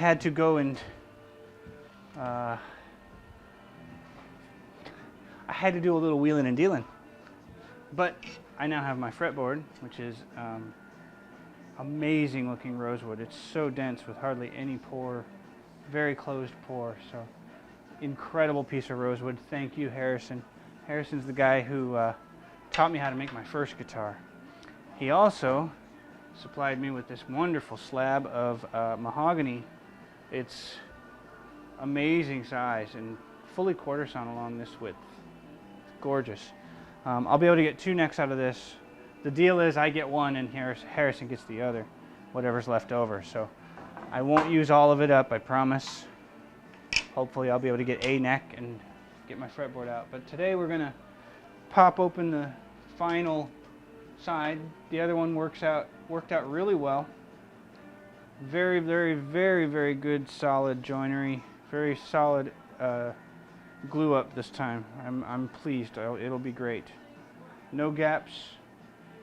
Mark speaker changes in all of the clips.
Speaker 1: had to go and I had to do a little wheeling and dealing. But I now have my fretboard, which is amazing looking rosewood. It's so dense with hardly any pore, very closed pore. So incredible piece of rosewood. Thank you, Harrison. Harrison's the guy who taught me how to make my first guitar. He also supplied me with this wonderful slab of mahogany. It's amazing size and fully quarter sawn along this width. It's gorgeous. I'll be able to get 2 necks out of this. The deal is I get one and Harrison gets the other, whatever's left over. So I won't use all of it up, I promise. Hopefully I'll be able to get a neck and get my fretboard out. But today we're gonna pop open the final side. The other one worked out really well. Very, very, very, very good solid joinery. Very solid glue up this time. I'm pleased. It'll be great. No gaps.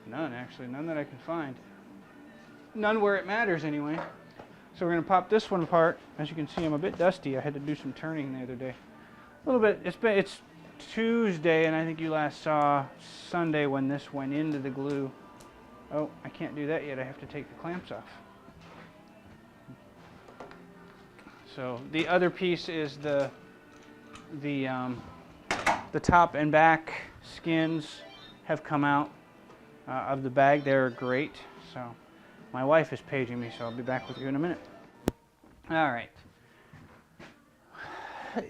Speaker 1: None, actually. None that I can find. None where it matters anyway. So we're going to pop this one apart. As you can see, I'm a bit dusty. I had to do some turning the other day. A little bit. It's Tuesday, and I think you last saw Sunday when this went into the glue. Oh, I can't do that yet. I have to take the clamps off. So the other piece is the top and back skins have come out of the bag. They're great. So my wife is paging me, so I'll be back with you in a minute. All right.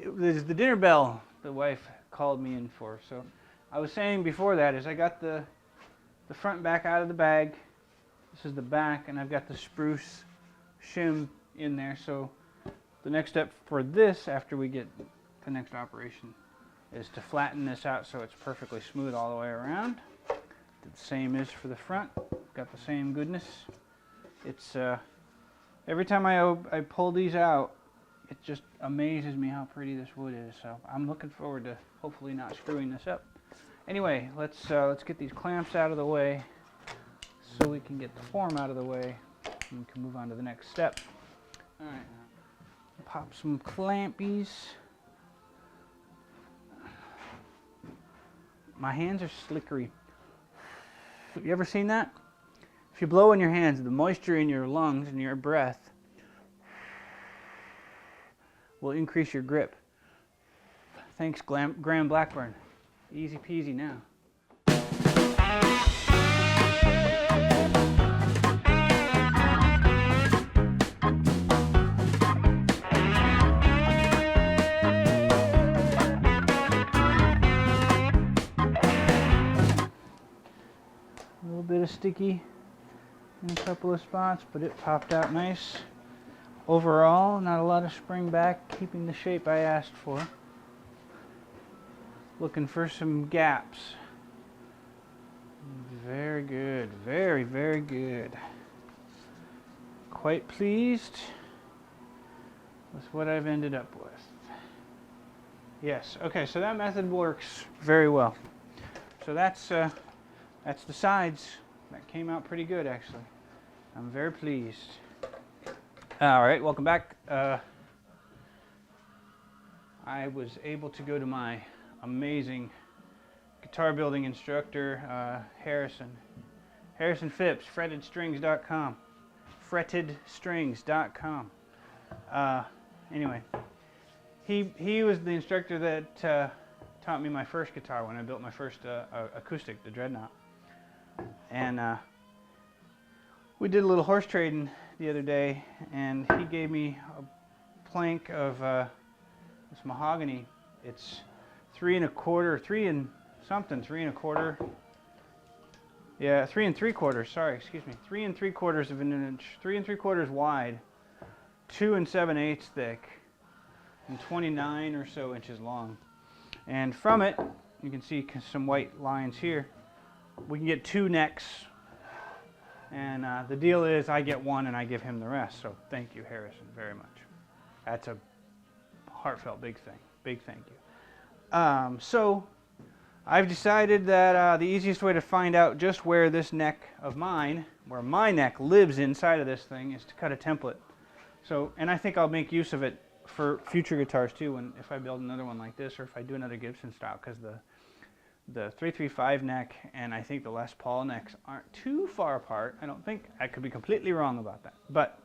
Speaker 1: This is the dinner bell the wife called me in for. So I was saying before that is I got the front and back out of the bag. This is the back, and I've got the spruce shim in there. So the next step for this, after we get the next operation, is to flatten this out so it's perfectly smooth all the way around. The same is for the front. Got the same goodness. It's every time I pull these out, it just amazes me how pretty this wood is. So I'm looking forward to hopefully not screwing this up. Anyway, let's get these clamps out of the way so we can get the form out of the way and we can move on to the next step. All right, pop some clampies. My hands are slickery. You ever seen that? If you blow in your hands, the moisture in your lungs and your breath will increase your grip. Thanks, Graham Blackburn. Easy peasy now. A little bit of sticky in a couple of spots, but it popped out nice. Overall, not a lot of spring back, keeping the shape I asked for. Looking for some gaps. Very good, very, very good. Quite pleased with what I've ended up with. Yes, okay, so that method works very well. So that's the sides. That came out pretty good, actually. I'm very pleased. All right, welcome back. I was able to go to my amazing guitar building instructor, Harrison Phipps, frettedstrings.com. frettedstrings.com. Anyway, he was the instructor that taught me my first guitar when I built my first acoustic, the Dreadnought. And we did a little horse trading the other day, and he gave me a plank of this mahogany. It's 3 3 3/4, sorry, excuse me, 3 3/4 of an inch, 3 3/4 wide, 2 7/8 thick, and 29 or so inches long. And from it, you can see some white lines here. We can get 2 necks, and the deal is I get one and I give him the rest. So thank you, Harrison, very much. That's a heartfelt big thank you. So I've decided that the easiest way to find out just where this neck of mine, where my neck lives inside of this thing, is to cut a template. So, and I think I'll make use of it for future guitars too, if I build another one like this, or if I do another Gibson style, because the 335 neck and I think the Les Paul necks aren't too far apart. I don't think. I could be completely wrong about that. But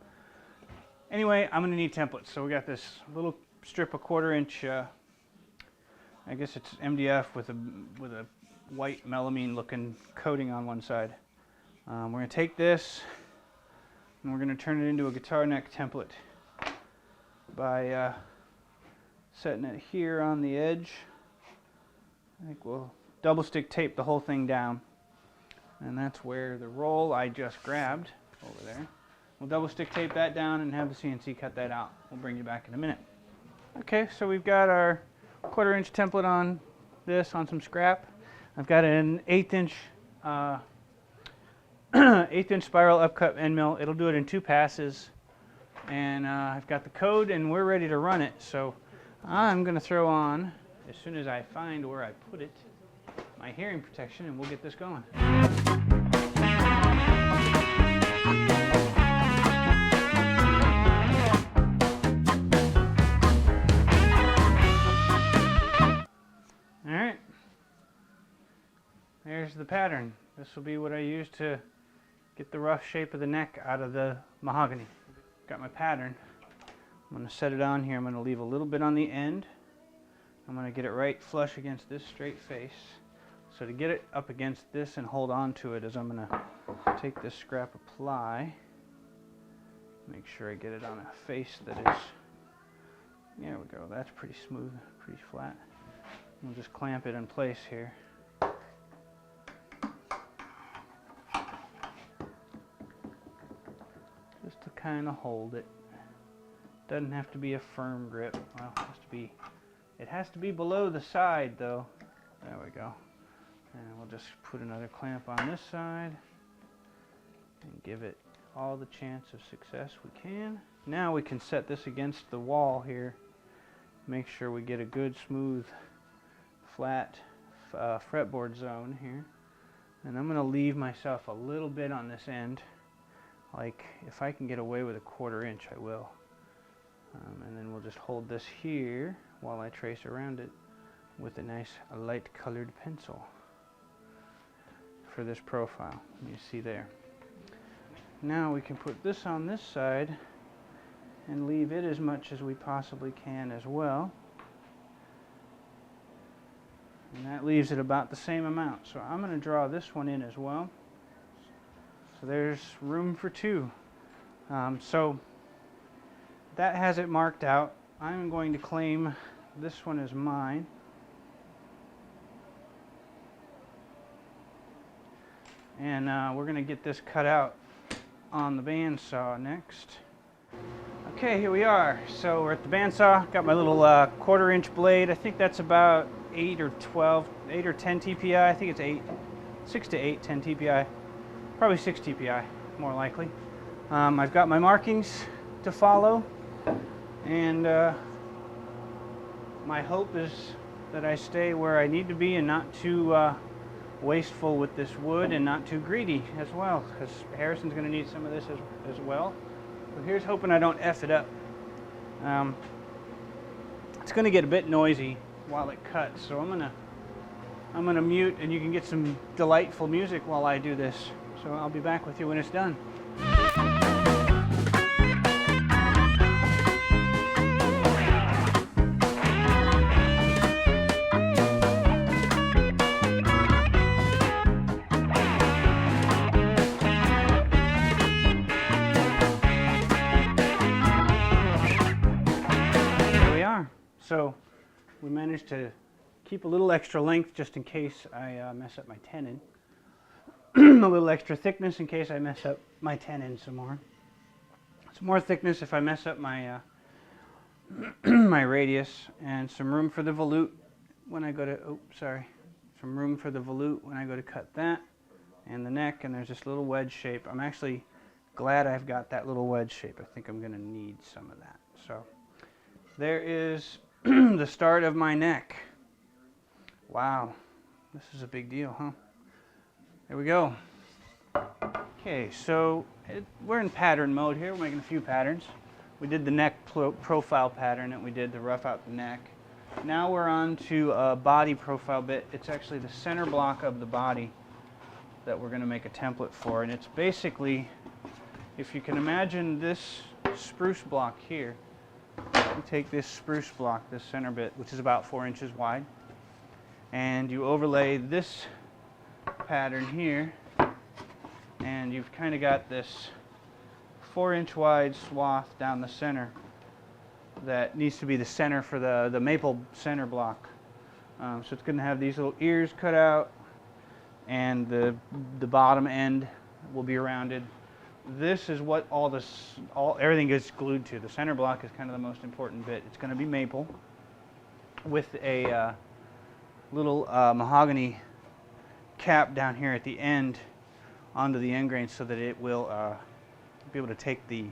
Speaker 1: anyway, I'm going to need templates. So we got this little strip of 1/4 inch, I guess it's MDF with a white melamine looking coating on one side. We're going to take this and we're going to turn it into a guitar neck template by setting it here on the edge. I think we'll double stick tape the whole thing down, and that's where the roll I just grabbed over there. We'll double stick tape that down and have the CNC cut that out. We'll bring you back in a minute. Okay, so we've got our 1/4 inch template on this, on some scrap. I've got an 1/8 inch 1/8 inch spiral upcut end mill. It'll do it in 2 passes, and I've got the code and we're ready to run it. So I'm going to throw on, as soon as I find where I put it, my hearing protection, and we'll get this going. Alright, there's the pattern. This will be what I use to get the rough shape of the neck out of the mahogany. Got my pattern. I'm going to set it on here. I'm going to leave a little bit on the end. I'm going to get it right flush against this straight face. So to get it up against this and hold on to it, is I'm going to take this scrap of ply, make sure I get it on a face that is, there we go, that's pretty smooth, pretty flat. We'll just clamp it in place here. Just to kind of hold it. Doesn't have to be a firm grip. Well, it has to be below the side though. There we go. And we'll just put another clamp on this side and give it all the chance of success we can. Now we can set this against the wall here. Make sure we get a good smooth flat fretboard zone here. And I'm going to leave myself a little bit on this end. Like if I can get away with a 1/4 inch, I will. And then we'll just hold this here while I trace around it with a nice light colored pencil for this profile. You see there. Now we can put this on this side and leave it as much as we possibly can as well. And that leaves it about the same amount. So I'm going to draw this one in as well. So there's room for 2. So that has it marked out. I'm going to claim this one as mine. And we're going to get this cut out on the bandsaw next. Okay, here we are. So we're at the bandsaw. Got my little 1/4 inch blade. I think that's about 8 or 10 TPI. I think it's 6 to 8, 10 TPI. Probably 6 TPI, more likely. I've got my markings to follow. And my hope is that I stay where I need to be and not too wasteful with this wood and not too greedy as well, because Harrison's going to need some of this as well. So here's hoping I don't F it up. It's going to get a bit noisy while it cuts, so I'm gonna mute, and you can get some delightful music while I do this. So I'll be back with you when it's done. So we managed to keep a little extra length just in case I mess up my tenon. A little extra thickness in case I mess up my tenon some more. Some more thickness if I mess up my my radius, and some room for the volute when I go to, some room for the volute when I go to cut that, and the neck, and there's this little wedge shape. I'm actually glad I've got that little wedge shape. I think I'm going to need some of that. So there is the start of my neck. Wow, this is a big deal, huh? There we go. Okay, so we're in pattern mode here. We're making a few patterns. We did the neck profile pattern and we did the rough out the neck. Now we're on to a body profile bit. It's actually the center block of the body that we're going to make a template for, and it's basically, if you can imagine this spruce block here, you take this spruce block, this center bit, which is about 4 inches wide, and you overlay this pattern here, and you've kind of got this 4-inch wide swath down the center that needs to be the center for the maple center block. So it's going to have these little ears cut out, and the bottom end will be rounded. This is what everything gets glued to. The center block is kind of the most important bit. It's going to be maple with a little mahogany cap down here at the end onto the end grain, so that it will be able to take the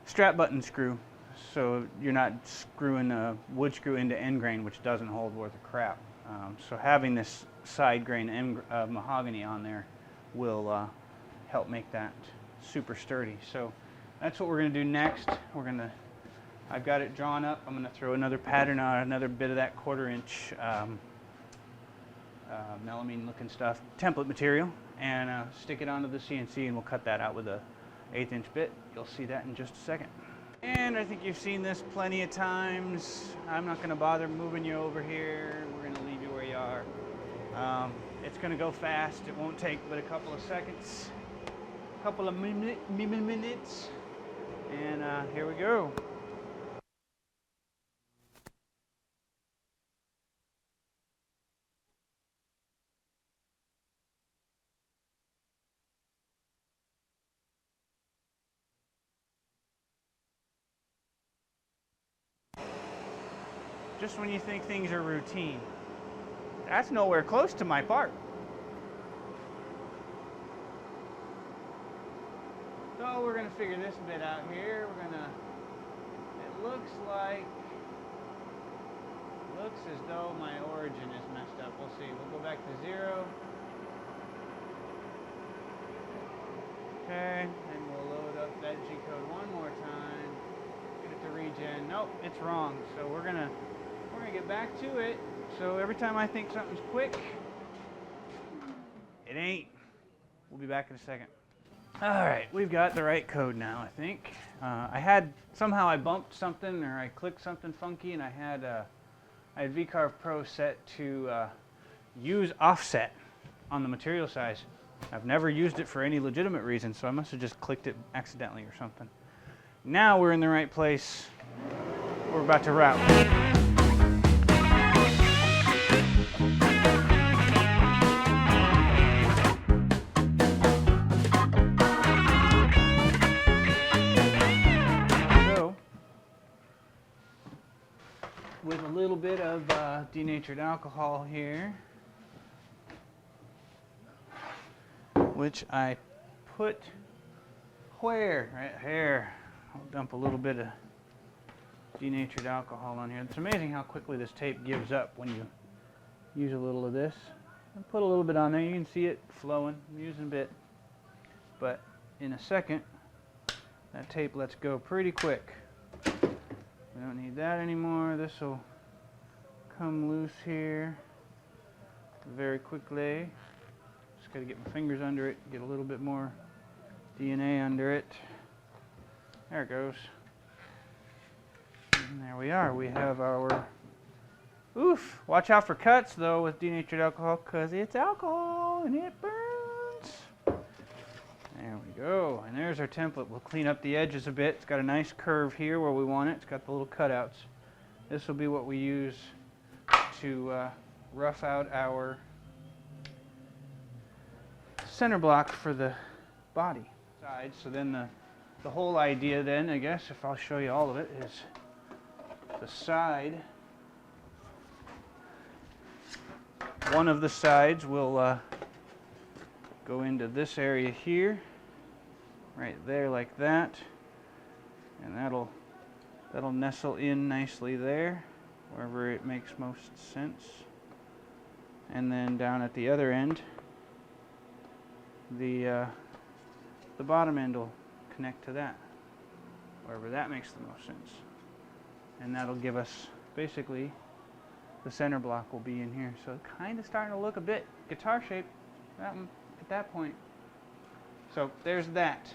Speaker 1: strap button screw, so you're not screwing a wood screw into end grain, which doesn't hold worth a crap. So having this side grain mahogany on there will help make that super sturdy. So that's what we're going to do next. I've got it drawn up. I'm going to throw another pattern on, another bit of that 1/4 inch melamine looking stuff, template material, and stick it onto the CNC, and we'll cut that out with a 1/8 inch bit. You'll see that in just a second. And I think you've seen this plenty of times. I'm not going to bother moving you over here. We're going to leave you where you are. It's going to go fast. It won't take but a couple of seconds, a couple of minutes, and here we go. Just when you think things are routine, that's nowhere close to my part. So we're going to figure this bit out here. It looks as though my origin is messed up. We'll see. We'll go back to 0. Okay, and we'll load up that G code one more time. Get it to regen. Nope, it's wrong. So we're gonna get back to it. So every time I think something's quick, it ain't. We'll be back in a second. All right, we've got the right code now, I think. Somehow I bumped something, or I clicked something funky, and I had VCarve Pro set to use offset on the material size. I've never used it for any legitimate reason, so I must have just clicked it accidentally or something. Now we're in the right place. We're about to route. With a little bit of denatured alcohol here, which I put where? Right here. I'll dump a little bit of denatured alcohol on here. It's amazing how quickly this tape gives up when you use a little of this. I'll put a little bit on there. You can see it flowing. I'm using a bit. But in a second, that tape lets go pretty quick. We don't need that anymore. This will come loose here very quickly. Just got to get my fingers under it, get a little bit more DNA under it. There it goes. And there we are. We have our... Oof! Watch out for cuts though with denatured alcohol, because it's alcohol and it burns. There we go. And there's our template. We'll clean up the edges a bit. It's got a nice curve here where we want it. It's got the little cutouts. This will be what we use to rough out our center block for the body side. So then the whole idea then, I guess, if I'll show you all of it, is the side. One of the sides will go into this area here, right there like that, and that'll nestle in nicely there, wherever it makes most sense. And then down at the other end, the bottom end will connect to that, wherever that makes the most sense. And that'll give us, basically, the center block will be in here. So it's kind of starting to look a bit guitar shaped at that point. So there's that.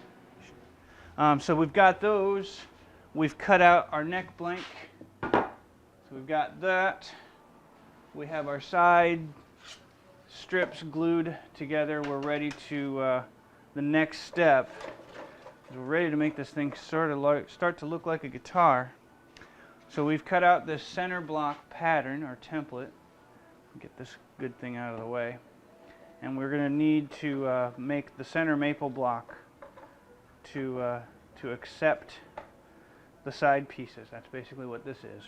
Speaker 1: So we've got those. We've cut out our neck blank. So we've got that. We have our side strips glued together. We're ready to, the next step is we're ready to make this thing sort of start to look like a guitar. So we've cut out this center block pattern, or template. Get this good thing out of the way. And we're going to need to make the center maple block to accept the side pieces. That's basically what this is.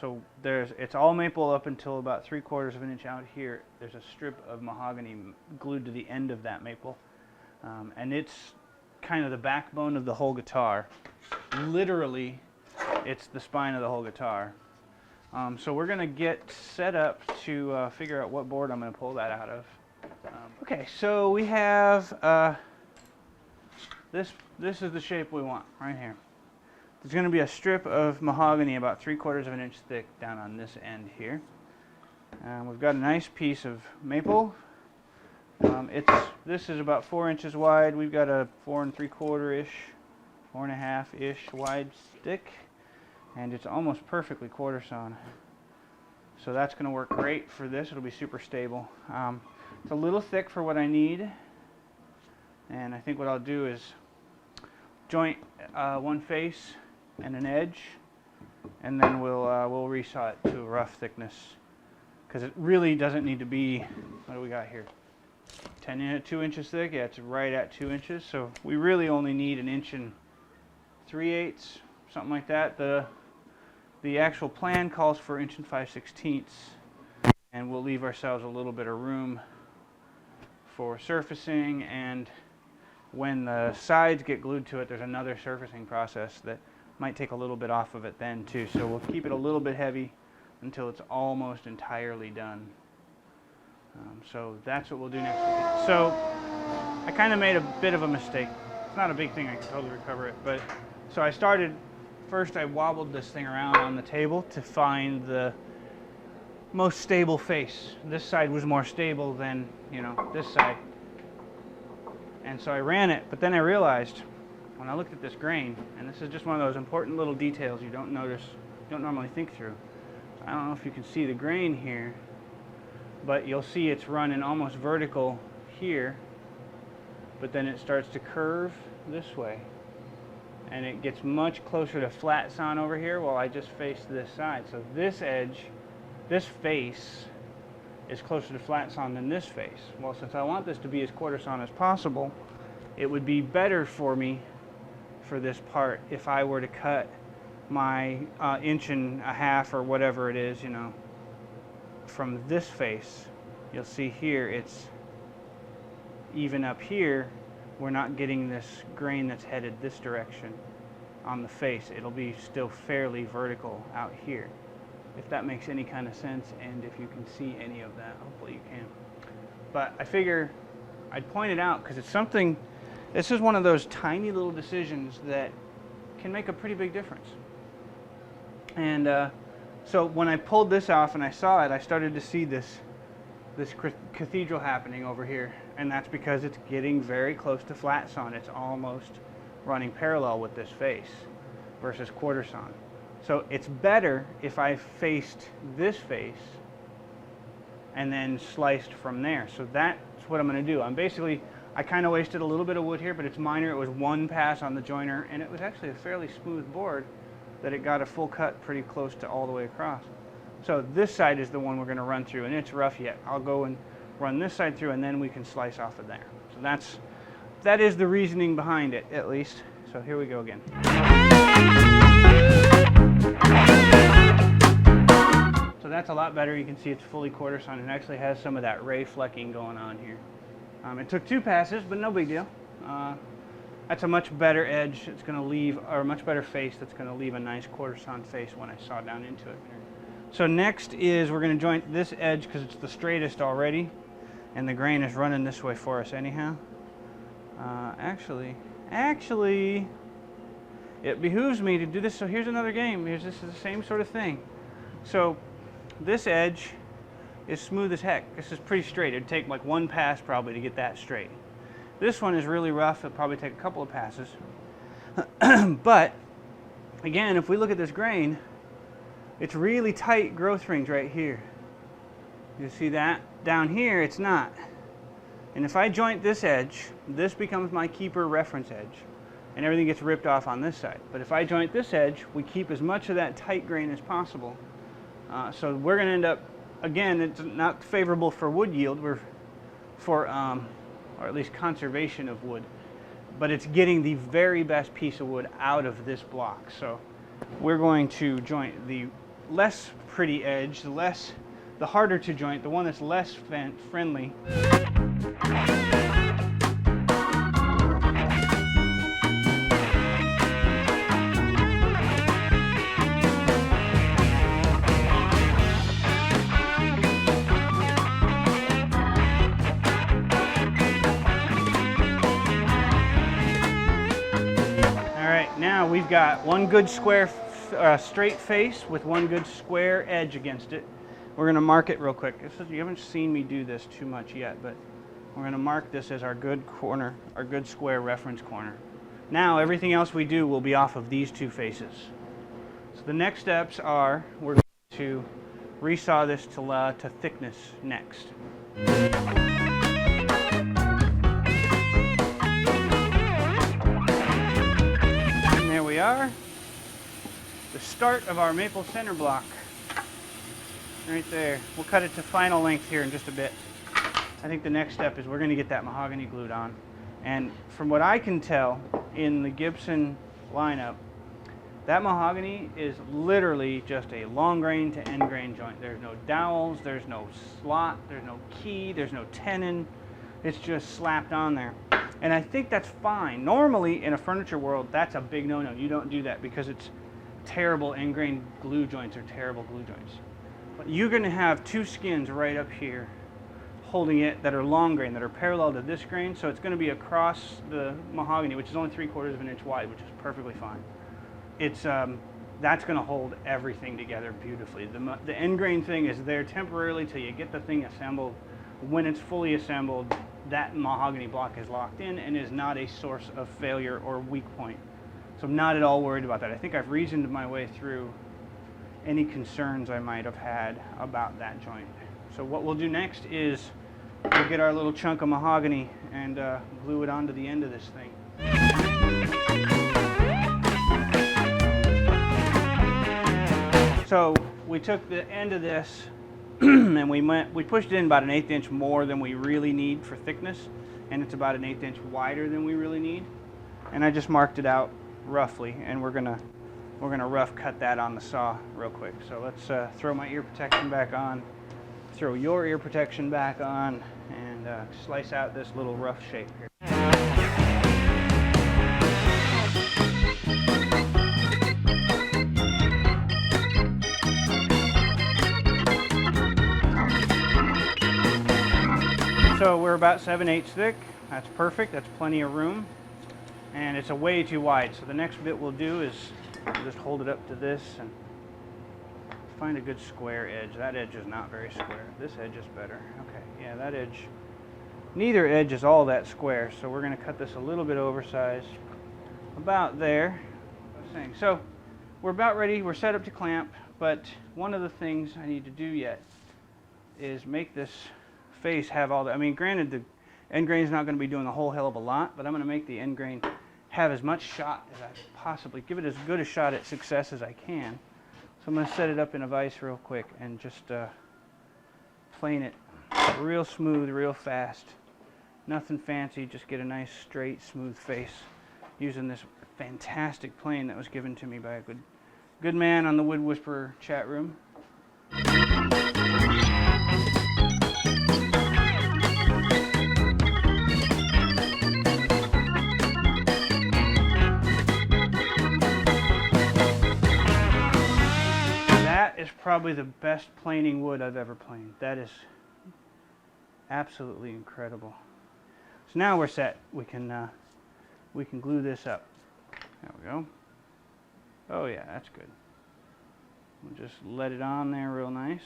Speaker 1: So it's all maple up until about 3/4 of an inch out here. There's a strip of mahogany glued to the end of that maple. And it's kind of the backbone of the whole guitar. Literally, it's the spine of the whole guitar. So we're going to get set up to figure out what board I'm going to pull that out of. Okay, so we have this is the shape we want right here. There's going to be a strip of mahogany about 3/4 of an inch thick down on this end here. We've got a nice piece of maple. This is about 4 inches wide. We've got a 4 3/4-ish, 4 1/2-ish wide stick, and it's almost perfectly quarter sawn. So that's going to work great for this. It'll be super stable. It's a little thick for what I need, and I think what I'll do is joint one face and an edge, and then we'll resaw it to a rough thickness, because it really doesn't need to be, what do we got here, 2 inches thick. Yeah, it's right at 2 inches, so we really only need 1 3/8 inches, something like that. The actual plan calls for 1 5/16 inches, and we'll leave ourselves a little bit of room for surfacing, and when the sides get glued to it, there's another surfacing process that might take a little bit off of it then too. So we'll keep it a little bit heavy until it's almost entirely done. So that's what we'll do next week. So I kind of made a bit of a mistake. It's not a big thing, I can totally recover it. But so first I wobbled this thing around on the table to find the most stable face. This side was more stable than, this side. And so I ran it, but then I realized when I looked at this grain, and this is just one of those important little details you don't notice, you don't normally think through. I don't know if you can see the grain here, but you'll see it's running almost vertical here, but then it starts to curve this way. And it gets much closer to flat sawn over here while I just face this side. So this edge, this face, is closer to flat sawn than this face. Well, since I want this to be as quarter sawn as possible, it would be better for me for this part if I were to cut my 1.5 inches or whatever it is, from this face. You'll see here it's even up here. We're not getting this grain that's headed this direction on the face. It'll be still fairly vertical out here, if that makes any kind of sense, and if you can see any of that. Hopefully you can. But I figure I'd point it out because it's something, this is one of those tiny little decisions that can make a pretty big difference. And so when I pulled this off and I saw it, I started to see this cathedral happening over here, and that's because it's getting very close to flat sawn. It's almost running parallel with this face versus quarter sawn. So it's better if I faced this face and then sliced from there. So that's what I'm going to do. I kind of wasted a little bit of wood here, but it's minor. It was one pass on the joiner, and it was actually a fairly smooth board that it got a full cut pretty close to all the way across. So this side is the one we're going to run through, and it's rough yet. I'll go and run this side through, and then we can slice off of there. So that is the reasoning behind it, at least. So here we go again. So that's a lot better. You can see it's fully quarter sawn. It actually has some of that ray flecking going on here. It took 2 passes, but no big deal. That's a much better edge. It's going to leave, or a much better face that's going to leave a nice quarter sawn face when I saw down into it. So next is we're going to joint this edge because it's the straightest already, and the grain is running this way for us anyhow. Actually, it behooves me to do this. So here's another game. This is the same sort of thing. So this edge is smooth as heck. This is pretty straight. It'd take like one pass probably to get that straight. This one is really rough. It'll probably take a couple of passes. But again, if we look at this grain, it's really tight growth rings right here. You see that? Down here, it's not. And if I joint this edge, this becomes my keeper reference edge, and everything gets ripped off on this side. But if I joint this edge, we keep as much of that tight grain as possible. So we're going to end up, again, it's not favorable for wood yield, or at least conservation of wood, but it's getting the very best piece of wood out of this block. So we're going to joint the less pretty edge, the harder to joint, the one that's less friendly. Now we've got one good square straight face with one good square edge against it. We're going to mark it real quick. You haven't seen me do this too much yet, but we're going to mark this as our good corner, our good square reference corner. Now everything else we do will be off of these two faces. So the next steps are we're going to resaw this to thickness next. We are the start of our maple center block right there. We'll cut it to final length here in just a bit. I think the next step is we're going to get that mahogany glued on, and from what I can tell in the Gibson lineup, that mahogany is literally just a long grain to end grain joint. There's no dowels, there's no slot, there's no key, there's no tenon. It's just slapped on there. And I think that's fine. Normally, in a furniture world, that's a big no-no. You don't do that because it's terrible end grain glue joints are terrible glue joints. But you're going to have two skins right up here holding it that are long grain, that are parallel to this grain. So it's going to be across the mahogany, which is only 3/4 of an inch wide, which is perfectly fine. It's that's going to hold everything together beautifully. The end grain thing is there temporarily till you get the thing assembled. When it's fully assembled, that mahogany block is locked in and is not a source of failure or weak point. So I'm not at all worried about that. I think I've reasoned my way through any concerns I might have had about that joint. So what we'll do next is we'll get our little chunk of mahogany and glue it onto the end of this thing. So we took the end of this and we pushed it in about 1/8 inch more than we really need for thickness, and it's about 1/8 inch wider than we really need. And I just marked it out roughly, and we're gonna rough cut that on the saw real quick. So let's throw my ear protection back on, throw your ear protection back on, and slice out this little rough shape here. So we're about 7/8 thick. That's perfect. That's plenty of room. And it's a way too wide. So the next bit we'll do is just hold it up to this and find a good square edge. That edge is not very square. This edge is better. Okay, yeah, that edge. Neither edge is all that square. So we're going to cut this a little bit oversized. About there. So we're about ready. We're set up to clamp. But one of the things I need to do yet is make this face have all the, I mean, granted the end grain is not going to be doing a whole hell of a lot, but I'm going to make the end grain have as much shot as I possibly, give it as good a shot at success as I can. So I'm going to set it up in a vise real quick and just plane it real smooth, real fast. Nothing fancy, just get a nice straight smooth face using this fantastic plane that was given to me by a good man on the Wood Whisperer chat room. That is probably the best planing wood I've ever planed. That is absolutely incredible. So now we're set. We can glue this up. There we go. Oh yeah, that's good. We'll just let it on there real nice.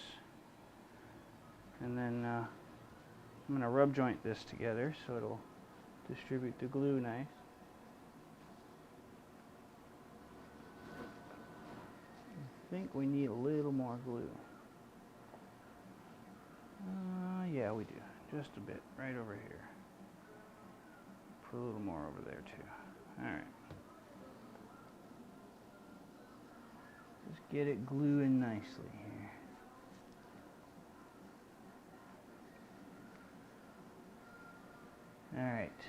Speaker 1: And then I'm going to rub joint this together so it'll distribute the glue nice. I think we need a little more glue. Yeah, we do. Just a bit right over here. Put a little more over there too. Alright. Just get it gluing nicely here. Alright.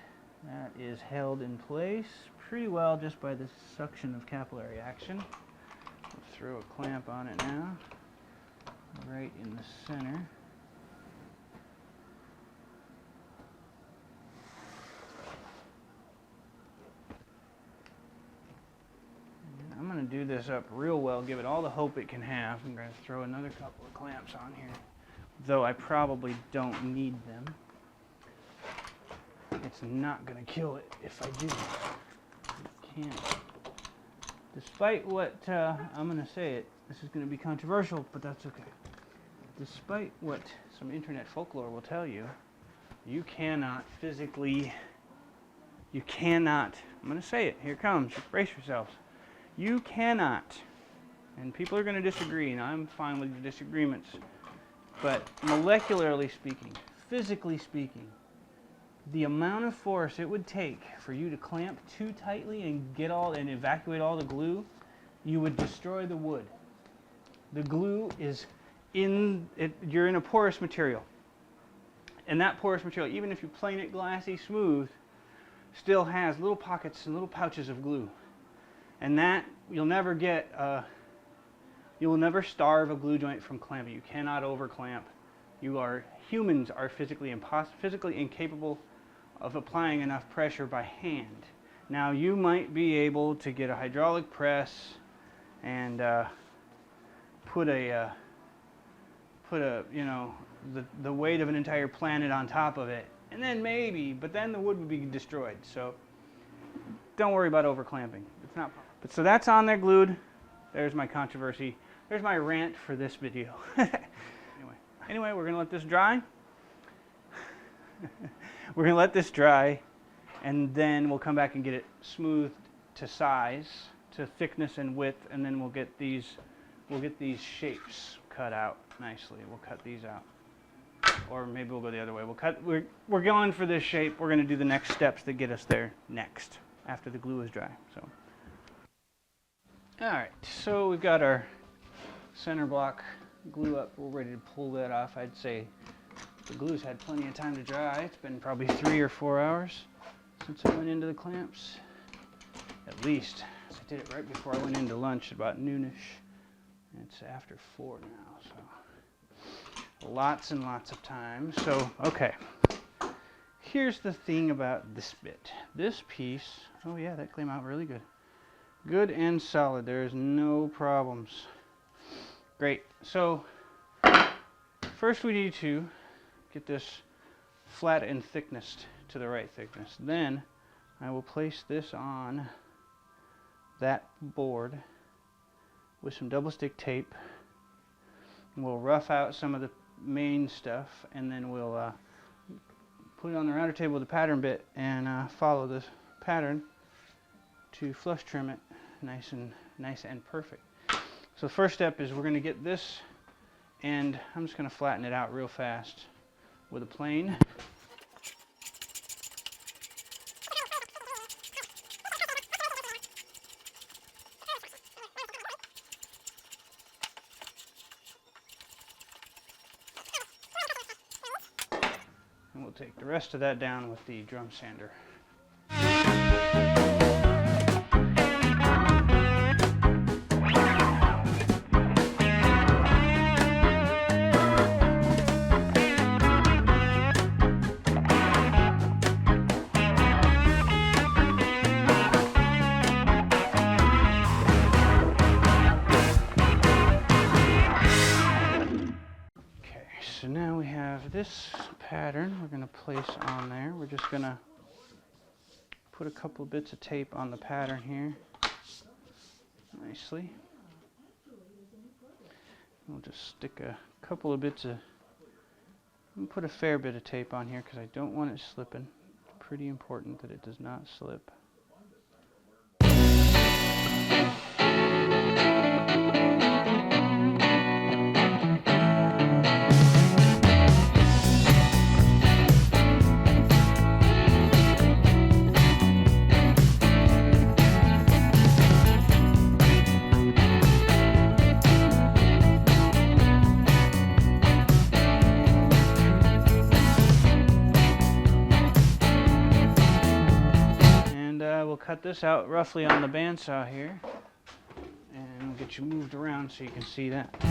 Speaker 1: That is held in place pretty well just by the suction of capillary action. Let's throw a clamp on it now. Right in the center. I'm going to do this up real well, give it all the hope it can have. I'm going to throw another couple of clamps on here, though I probably don't need them. It's not going to kill it if I do. It can't. Despite what, I'm going to say it, this is going to be controversial, but that's okay. Despite what some internet folklore will tell you, you cannot physically, I'm going to say it, here it comes, brace yourselves. You cannot, and people are going to disagree, and I'm fine with the disagreements, but molecularly speaking, physically speaking, the amount of force it would take for you to clamp too tightly and evacuate all the glue, you would destroy the wood. The glue is in it, you're in a porous material. And that porous material, even if you plane it glassy smooth, still has little pockets and little pouches of glue. And that you'll never get you will never starve a glue joint from clamping. You cannot over clamp. Humans are physically incapable of applying enough pressure by hand. Now you might be able to get a hydraulic press and put a the weight of an entire planet on top of it, and then maybe, but then the wood would be destroyed. So don't worry about over clamping. It's not. But so that's on there glued. There's my controversy. There's my rant for this video. Anyway, we're gonna let this dry. We're gonna let this dry, and then we'll come back and get it smoothed to size, to thickness and width, and then we'll get these shapes cut out nicely. We'll cut these out, or maybe we'll go the other way. We're going for this shape. We're gonna do the next steps that get us there next, after the glue is dry. So, all right. So we've got our center block glue up. We're ready to pull that off. I'd say the glue's had plenty of time to dry. It's been probably 3 or 4 hours since I went into the clamps, at least. I did it right before I went into lunch, about noonish. It's after 4 now, so lots and lots of time. So, okay. Here's the thing about this bit. This piece, oh yeah, that came out really good. Good and solid. There's no problems. Great. So, first we need to get this flat and thickness to the right thickness. Then I will place this on that board with some double stick tape. We'll rough out some of the main stuff, and then we'll put it on the router table with the pattern bit and follow this pattern to flush trim it nice and perfect. So the first step is we're going to get this, and I'm just going to flatten it out real fast with a plane. And we'll take the rest of that down with the drum sander. So now we have this pattern we're going to place on there. We're just going to put a couple bits of tape on the pattern here. nicely. We'll just stick a couple of bits of, I'm put a fair bit of tape on here because I don't want it slipping. It's pretty important that it does not slip. We'll cut this out roughly on the bandsaw here, and we'll get you moved around so you can see that. There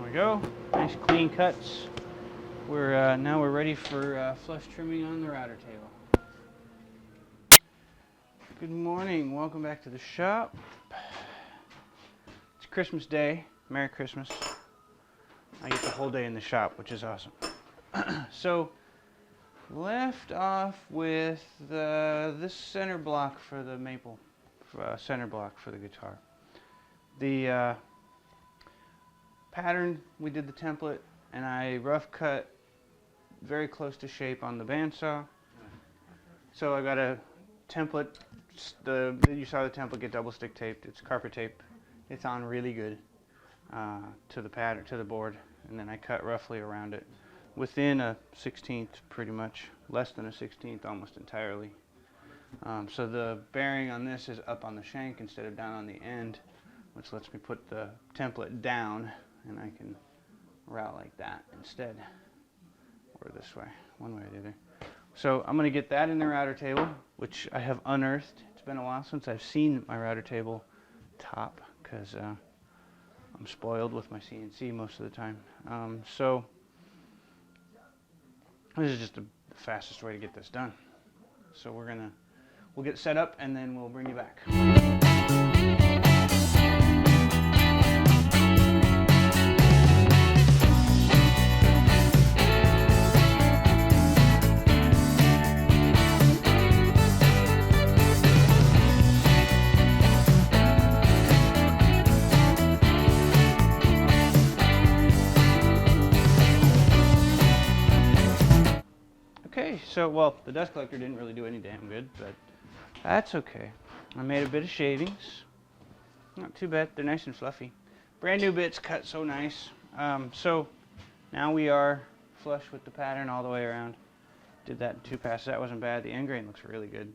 Speaker 1: we go, nice clean cuts. Now we're ready for flush trimming on the router table. Good morning, welcome back to the shop. It's Christmas Day, Merry Christmas. I get the whole day in the shop, which is awesome. So, left off with this center block for the maple, center block for the guitar. The pattern, we did the template, and I rough cut very close to shape on the bandsaw. So I got a template. You saw the template get double stick taped. It's carpet tape. It's on really good to the pattern, to the board, and then I cut roughly around it within a 1/16, pretty much less than a 1/16, almost entirely. So the bearing on this is up on the shank instead of down on the end, which lets me put the template down, and I can route like that instead, or this way, one way or the other. So I'm going to get that in the router table, which I have unearthed. It's been a while since I've seen my router table top, because I'm spoiled with my CNC most of the time. So this is just the fastest way to get this done. So we'll get set up and then we'll bring you back. So, well, the dust collector didn't really do any damn good, but that's okay. I made a bit of shavings. Not too bad. They're nice and fluffy. Brand new bits, cut so nice. So now we are flush with the pattern all the way around. Did that in 2 passes. That wasn't bad. The end grain looks really good.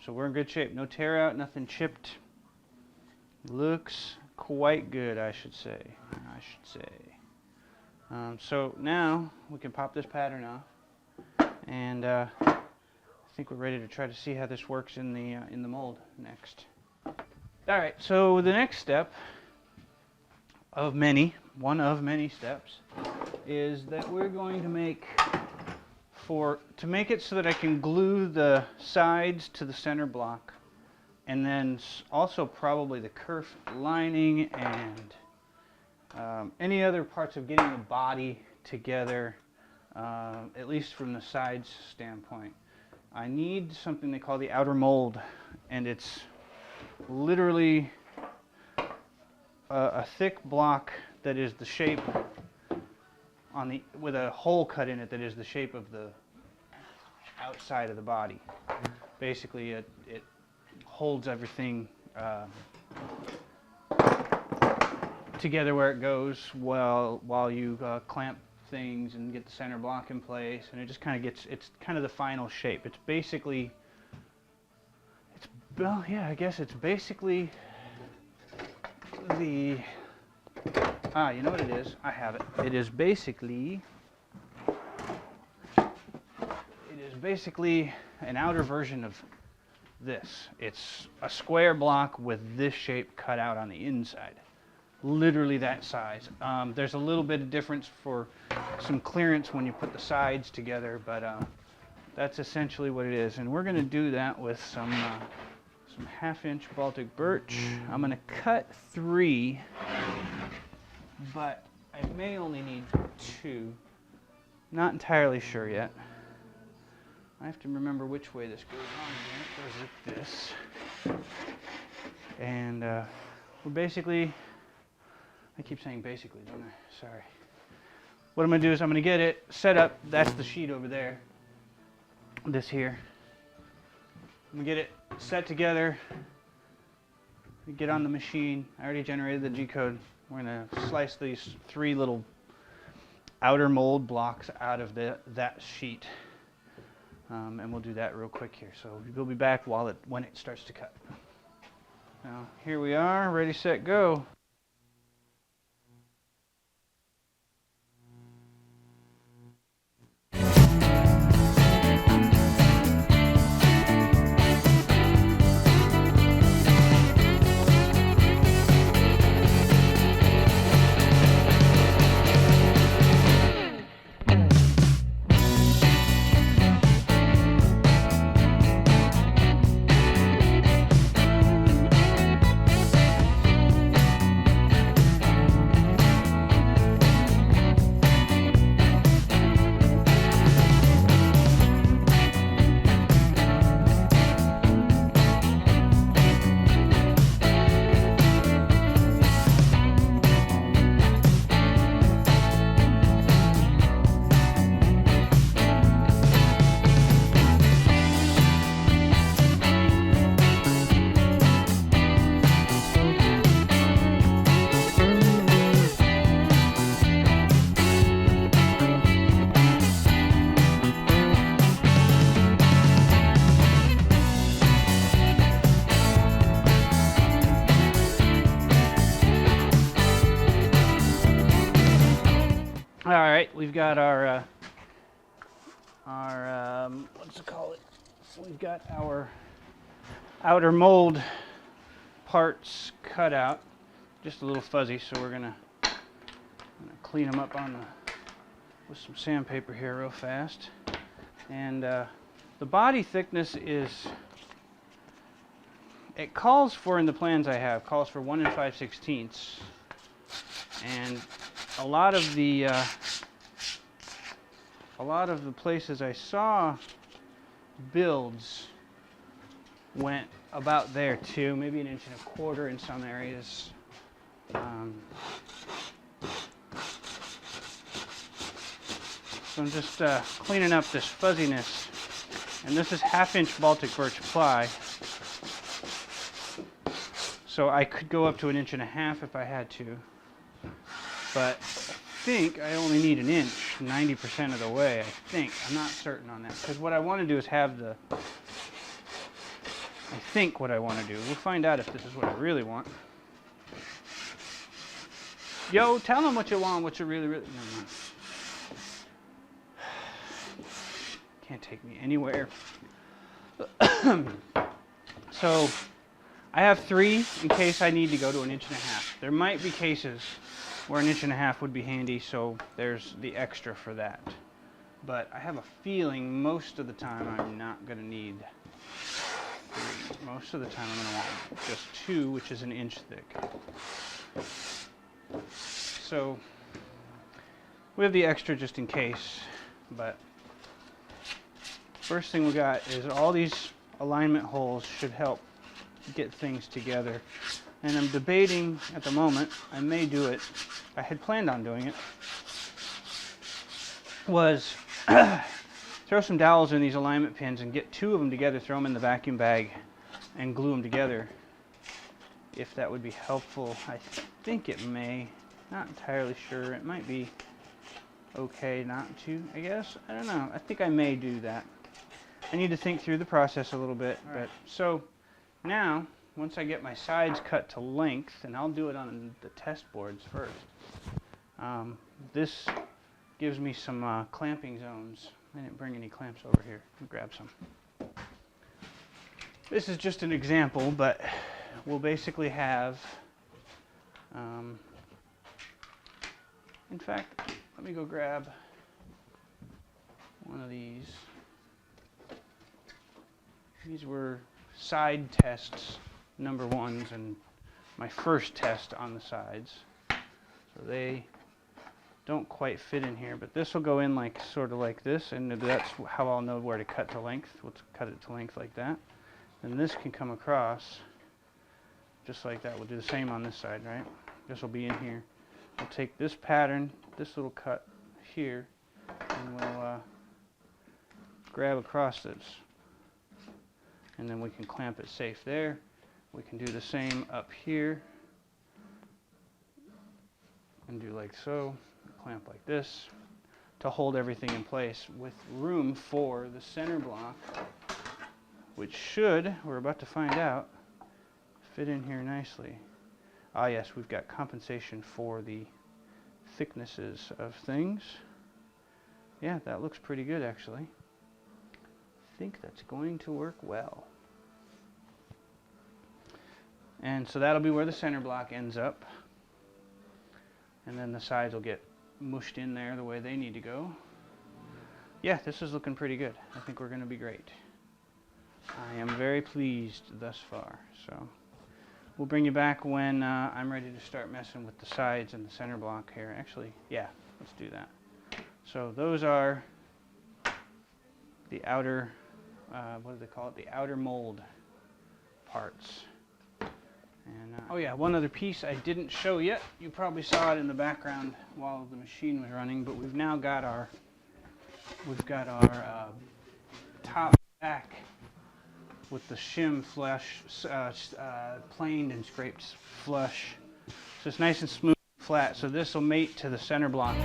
Speaker 1: So we're in good shape. No tear out, nothing chipped. Looks quite good, I should say. So now we can pop this pattern off. And I think we're ready to try to see how this works in the mold next. All right, so the next step of many, one of many steps, is that we're going to make it so that I can glue the sides to the center block, and then also probably the kerf lining and any other parts of getting the body together. At least from the sides standpoint. I need something they call the outer mold, and it's literally a thick block that is the shape with a hole cut in it that is the shape of the outside of the body. Basically, it holds everything together where it goes while you clamp things and get the center block in place, and it just kind of it's kind of the final shape. It's basically, I guess it's basically you know what it is? I have it. It is basically an outer version of this. It's a square block with this shape cut out on the inside. Literally that size. There's a little bit of difference for some clearance when you put the sides together, but that's essentially what it is. And we're going to do that with some some 1/2-inch Baltic birch. I'm going to cut 3, but I may only need 2. Not entirely sure yet. I have to remember which way this goes on here. It goes like this. And we're basically, I keep saying basically, don't I? Sorry. What I'm going to do is I'm going to get it set up. That's the sheet over there. This here. I'm going to get it set together. Get on the machine. I already generated the G-code. We're going to slice these 3 little outer mold blocks out of that sheet. And we'll do that real quick here. So we'll be back when it starts to cut. Now, here we are, ready, set, go. All right, we've got our what's it called? We've got our outer mold parts cut out, just a little fuzzy, so we're gonna clean them up with some sandpaper here real fast. And the body thickness it calls for, in the plans I have, calls for 1 5/16, and a lot of the places I saw builds went about there too, maybe 1 1/4 inches in some areas. So I'm just cleaning up this fuzziness, and this is 1/2-inch Baltic birch ply. So I could go up to 1 1/2 inches if I had to. But I think I only need 1 inch 90% of the way, I think. I'm not certain on that. Because what I want to do is have I think what I want to do. We'll find out if this is what I really want. Yo, tell them what you want, what you really, no. Can't take me anywhere. So, I have 3 in case I need to go to 1 1/2 inches. There might be cases where 1 1/2 inches would be handy, so there's the extra for that. But I have a feeling most of the time I'm not going to need 3. Most of the time I'm going to want just 2, which is 1 inch thick. So we have the extra just in case, but first thing we got is all these alignment holes should help get things together. And I'm debating at the moment, I may do it, I had planned on doing it, was throw some dowels in these alignment pins and get 2 of them together, throw them in the vacuum bag and glue them together. If that would be helpful. I think it may, not entirely sure. It might be okay not to, I guess. I don't know. I think I may do that. I need to think through the process a little bit. But so now, once I get my sides cut to length, and I'll do it on the test boards first, this gives me some clamping zones. I didn't bring any clamps over here. I'll grab some. This is just an example, but we'll basically have, in fact, let me go grab one of these. These were side tests, number ones, and my first test on the sides. So they don't quite fit in here, but this will go in like sort of like this, and that's how I'll know where to cut to length. Let's cut it to length like that. And this can come across just like that. We'll do the same on this side, right? This will be in here. We'll take this pattern, this little cut here, and we'll grab across this. And then we can clamp it safe there. We can do the same up here and do like so. Clamp like this to hold everything in place with room for the center block, which should, we're about to find out, fit in here nicely. Ah yes, we've got compensation for the thicknesses of things. Yeah, that looks pretty good actually. I think that's going to work well. And so that'll be where the center block ends up. And then the sides will get mushed in there the way they need to go. Yeah, this is looking pretty good. I think we're going to be great. I am very pleased thus far. So we'll bring you back when I'm ready to start messing with the sides and the center block here. Actually, yeah, let's do that. So those are the outer, what do they call it? The outer mold parts. And, oh yeah, one other piece I didn't show yet. You probably saw it in the background while the machine was running, but we've now got our top back with the shim flush, planed and scraped flush. So it's nice and smooth and flat. So this will mate to the center block.